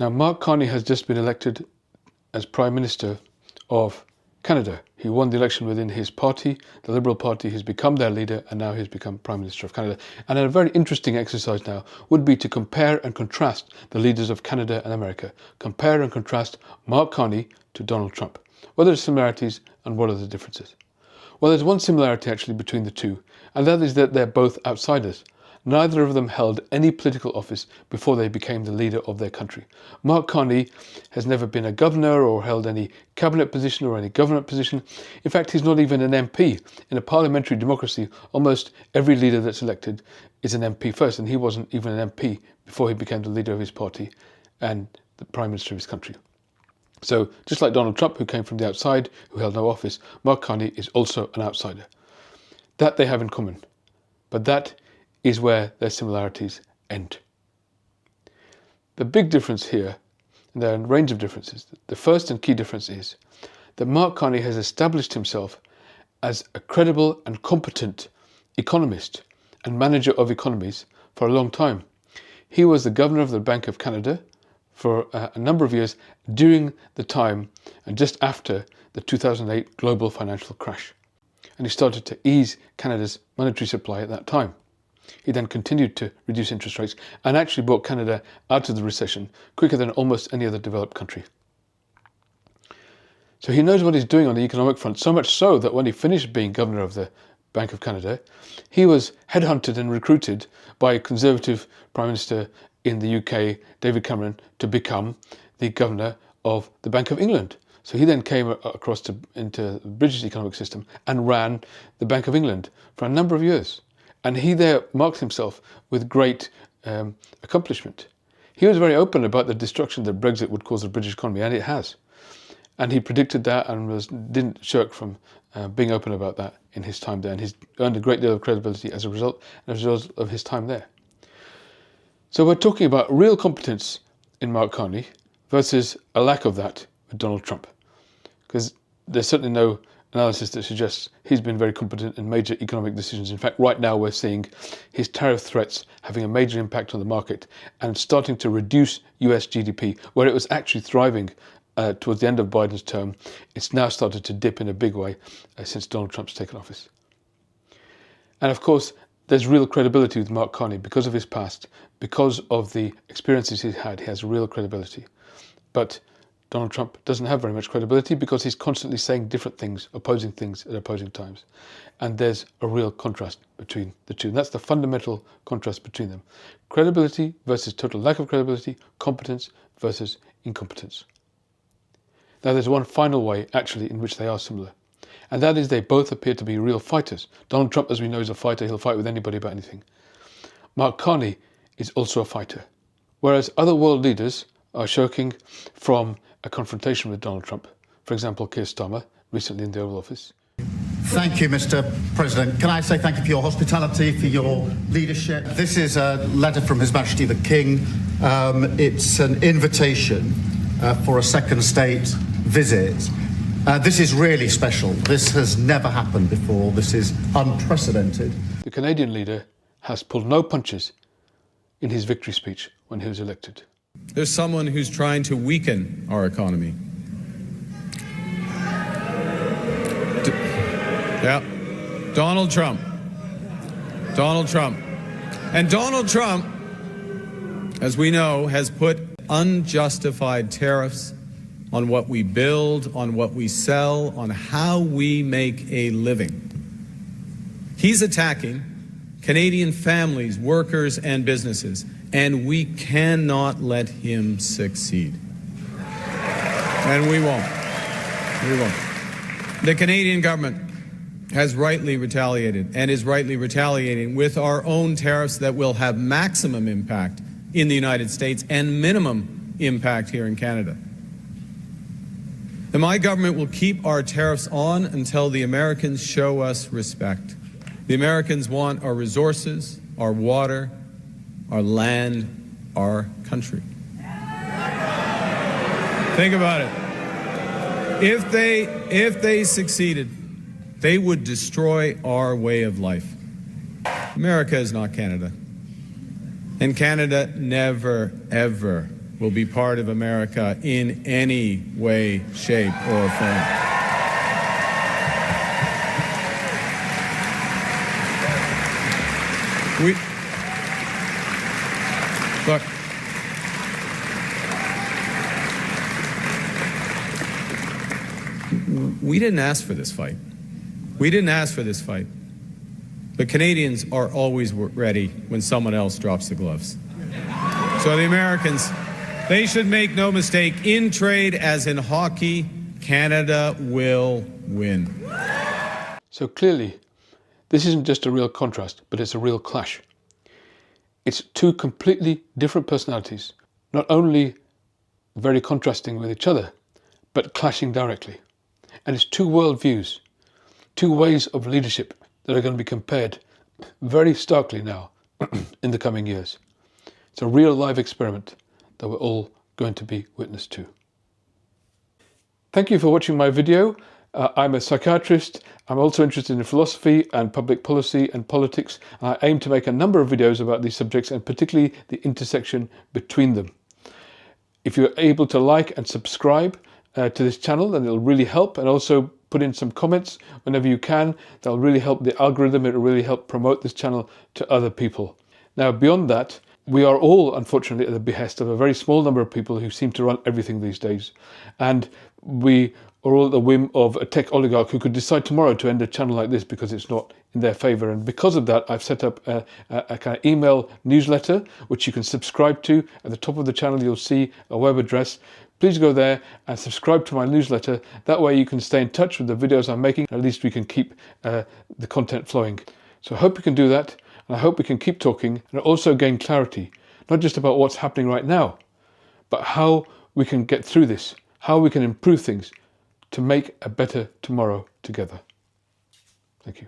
Now, Mark Carney has just been elected as Prime Minister of Canada. He won the election within his party, the Liberal Party. He's become their leader, and now he's become Prime Minister of Canada. And a very interesting exercise now would be to compare and contrast the leaders of Canada and America. Compare and contrast Mark Carney to Donald Trump. What are the similarities and what are the differences? Well, there's one similarity actually between the two, and that is that they're both outsiders. Neither of them held any political office before they became the leader of their country. Mark Carney has never been a governor or held any cabinet position or any government position. In fact, he's not even an MP. In a parliamentary democracy, almost every leader that's elected is an MP first, and he wasn't even an MP before he became the leader of his party and the Prime Minister of his country. So, just like Donald Trump, who came from the outside, who held no office, Mark Carney is also an outsider. That they have in common. But that is where their similarities end. The big difference here, and there are a range of differences, the first and key difference is that Mark Carney has established himself as a credible and competent economist and manager of economies for a long time. He was the governor of the Bank of Canada for a number of years during the time and just after the 2008 global financial crash. And he started to ease Canada's monetary supply at that time. He then continued to reduce interest rates and actually brought Canada out of the recession quicker than almost any other developed country. So he knows what he's doing on the economic front, so much so that when he finished being governor of the Bank of Canada, he was headhunted and recruited by a Conservative Prime Minister in the UK, David Cameron, to become the governor of the Bank of England. So he then came across into the British economic system and ran the Bank of England for a number of years. And he there marked himself with great accomplishment. He was very open about the destruction that Brexit would cause the British economy, and it has. And he predicted that and didn't shirk from being open about that in his time there. And he's earned a great deal of credibility as a result of his time there. So we're talking about real competence in Mark Carney versus a lack of that with Donald Trump. Because there's certainly no analysis that suggests he's been very competent in major economic decisions. In fact, right now we're seeing his tariff threats having a major impact on the market and starting to reduce US GDP, where it was actually thriving towards the end of Biden's term. It's now started to dip in a big way since Donald Trump's taken office. And of course, there's real credibility with Mark Carney because of his past, because of the experiences he's had. He has real credibility. But Donald Trump doesn't have very much credibility because he's constantly saying different things, opposing things at opposing times. And there's a real contrast between the two. And that's the fundamental contrast between them. Credibility versus total lack of credibility, competence versus incompetence. Now there's one final way, actually, in which they are similar. And that is they both appear to be real fighters. Donald Trump, as we know, is a fighter. He'll fight with anybody about anything. Mark Carney is also a fighter. Whereas other world leaders are shirking from a confrontation with Donald Trump. For example, Keir Starmer, recently in the Oval Office. Thank you, Mr. President. Can I say thank you for your hospitality, for your leadership? This is a letter from His Majesty the King. It's an invitation for a second state visit. This is really special. This has never happened before. This is unprecedented. The Canadian leader has pulled no punches in his victory speech when he was elected. There's someone who's trying to weaken our economy. Donald Trump. Donald Trump. And Donald Trump, as we know, has put unjustified tariffs on what we build, on what we sell, on how we make a living. He's attacking Canadian families, workers, and businesses, and we cannot let him succeed. And we won't. We won't. The Canadian government has rightly retaliated and is rightly retaliating with our own tariffs that will have maximum impact in the United States and minimum impact here in Canada. And my government will keep our tariffs on until the Americans show us respect. The Americans want our resources, our water, our land, our country. Think about it. If they succeeded, they would destroy our way of life. America is not Canada. And Canada never, ever will be part of America in any way, shape, or form. Look, we didn't ask for this fight. We didn't ask for this fight. But Canadians are always ready when someone else drops the gloves. So the Americans, they should make no mistake, in trade as in hockey, Canada will win. So clearly, this isn't just a real contrast, but it's a real clash. It's two completely different personalities, not only very contrasting with each other, but clashing directly. And it's two worldviews, two ways of leadership that are going to be compared very starkly now in the coming years. It's a real live experiment that we're all going to be witness to. Thank you for watching my video. I'm a psychiatrist. I'm also interested in philosophy and public policy and politics. And I aim to make a number of videos about these subjects and particularly the intersection between them. If you're able to like and subscribe to this channel, then it'll really help, and also put in some comments whenever you can. That'll really help the algorithm. It'll really help promote this channel to other people. Now, beyond that, we are all, unfortunately, at the behest of a very small number of people who seem to run everything these days. And we are all at the whim of a tech oligarch who could decide tomorrow to end a channel like this because it's not in their favor. And because of that, I've set up a kind of email newsletter, which you can subscribe to. At the top of the channel, you'll see a web address. Please go there and subscribe to my newsletter. That way you can stay in touch with the videos I'm making. At least we can keep the content flowing. So I hope you can do that. And I hope we can keep talking and also gain clarity, not just about what's happening right now, but how we can get through this, how we can improve things to make a better tomorrow together. Thank you.